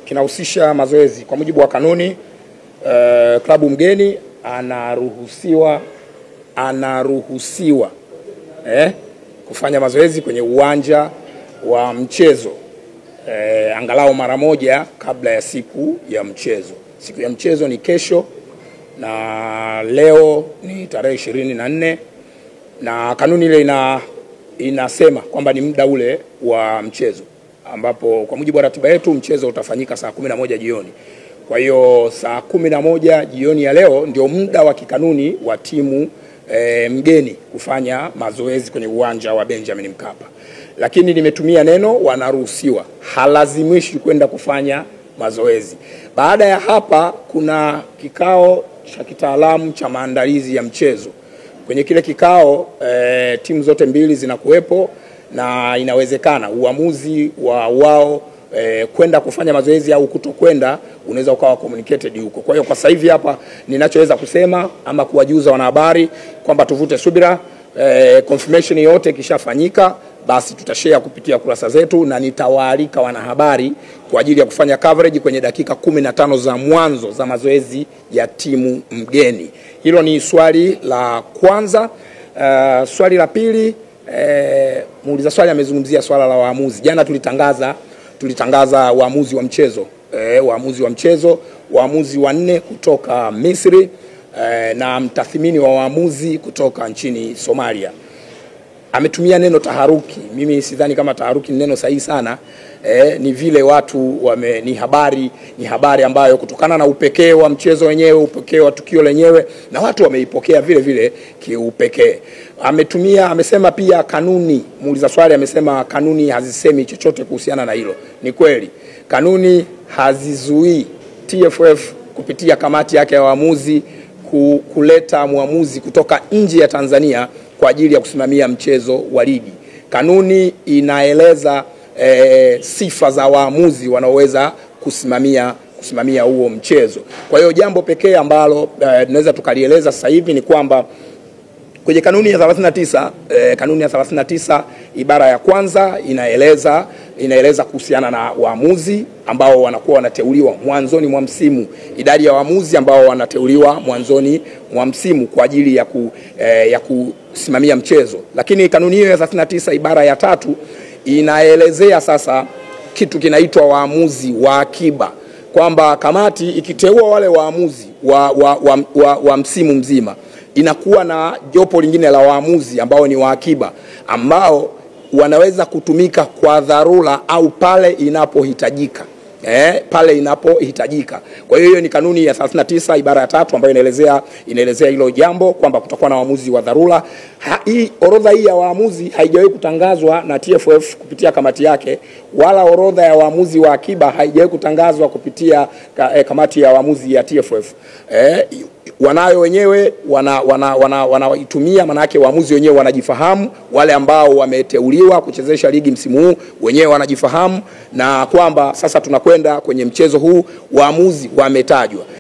kinahusisha mazoezi. Kwa mujibu wa kanuni, klabu mgeni anaruhusiwa kufanya mazoezi kwenye uwanja wa mchezo angalau mara moja kabla ya siku ya mchezo. Siku ya mchezo ni kesho na leo ni tarehe 24, na kanuni ile inasema kwamba ni muda ule wa mchezo, ambapo kwa mujibu wa ratiba yetu mchezo utafanyika saa 11 jioni. Kwa hiyo saa 11 jioni ya leo ndio muda wa kikanuni wa timu mgeni kufanya mazoezi kwenye uwanja wa Benjamin Mkapa. Lakini nimetumia neno wanaruhusiwa, halazimishi kwenda kufanya mazoezi. Baada ya hapa kuna kikao cha kitaalamu cha maandalizi ya mchezo. Kwenye kile kikao timu zote mbili zinakuwepo, na inawezekana uamuzi wa wao kwenda kufanya mazoezi au kutokwenda unaweza ukawa communicated huko. Kwa hiyo kwa sasa hivi hapa ninachoweza kusema ama kuwajuza wanahabari kwamba tuvute subira, confirmation yote ikishafanyika basi tutashare kupitia kurasa zetu, na nitawaalika wanahabari kwa ajili ya kufanya coverage kwenye dakika 15 za mwanzo za mazoezi ya timu mgeni. Hilo ni swali la kwanza. Swali la pili, muuliza swali amezungumzia swala la waamuzi. Jana tulitangaza waamuzi wa mchezo, waamuzi wanne kutoka Misri na mtathmini wa waamuzi kutoka nchini Somalia. Ametumia neno taharuki. Mimi sidhani kama taharuki ni neno sahihi sana. Ni vile watu ni habari ambayo kutokana na upekee wa mchezo wenyewe, upekee wa tukio lenyewe, na watu wameipokea vile vile kiupekee. Amesema pia kanuni, muuliza swali amesema kanuni hazisemi chochote kuhusiana na hilo. Ni kweli. Kanuni hazizuii TFF kupitia kamati yake ya waamuzi kuleta muamuzi kutoka nje ya Tanzania kwa ajili ya kusimamia mchezo wa ligi. Kanuni inaeleza sifa za waamuzi wanaoweza kusimamia huo mchezo. Kwa hiyo jambo pekee ambalo tunaweza tukalieleza sasa hivi ni kwamba kwenye kanuni ya 39 ibara ya kwanza inaeleza kuhusiana na waamuzi ambao wanakuwa wanateuliwa mwanzoni mwa msimu, idadi ya waamuzi ambao wanateuliwa mwanzoni mwa msimu kwa ajili ya kusimamia mchezo. Lakini kanuni hiyo ya 39 ibara ya 3 inaelezea sasa kitu kinaitwa waamuzi wa akiba, kwamba kamati ikiteua wale waamuzi wa msimu mzima inakuwa na jopo lingine la waamuzi ambao ni wa akiba, ambao wanaweza kutumika kwa dharura au pale inapohitajika. Kwa hiyo ni kanuni ya 39 ibara ya 3 ambayo inaelezea hilo jambo kwamba kutakuwa na waamuzi wa dharura. Orodha hii ya waamuzi haijawahi kutangazwa na TFF kupitia kamati yake, wala orodha ya waamuzi wa akiba haijawahi kutangazwa kupitia kamati ya waamuzi ya TFF. Wanayo wenyewe wanaitumia, maana yake waamuzi wenyewe wanajifahamu, wale ambao wameteuliwa kuchezesha ligi msimu huu wenyewe wanajifahamu, na kwamba sasa tunakwenda kwenye mchezo huu waamuzi wametajwa.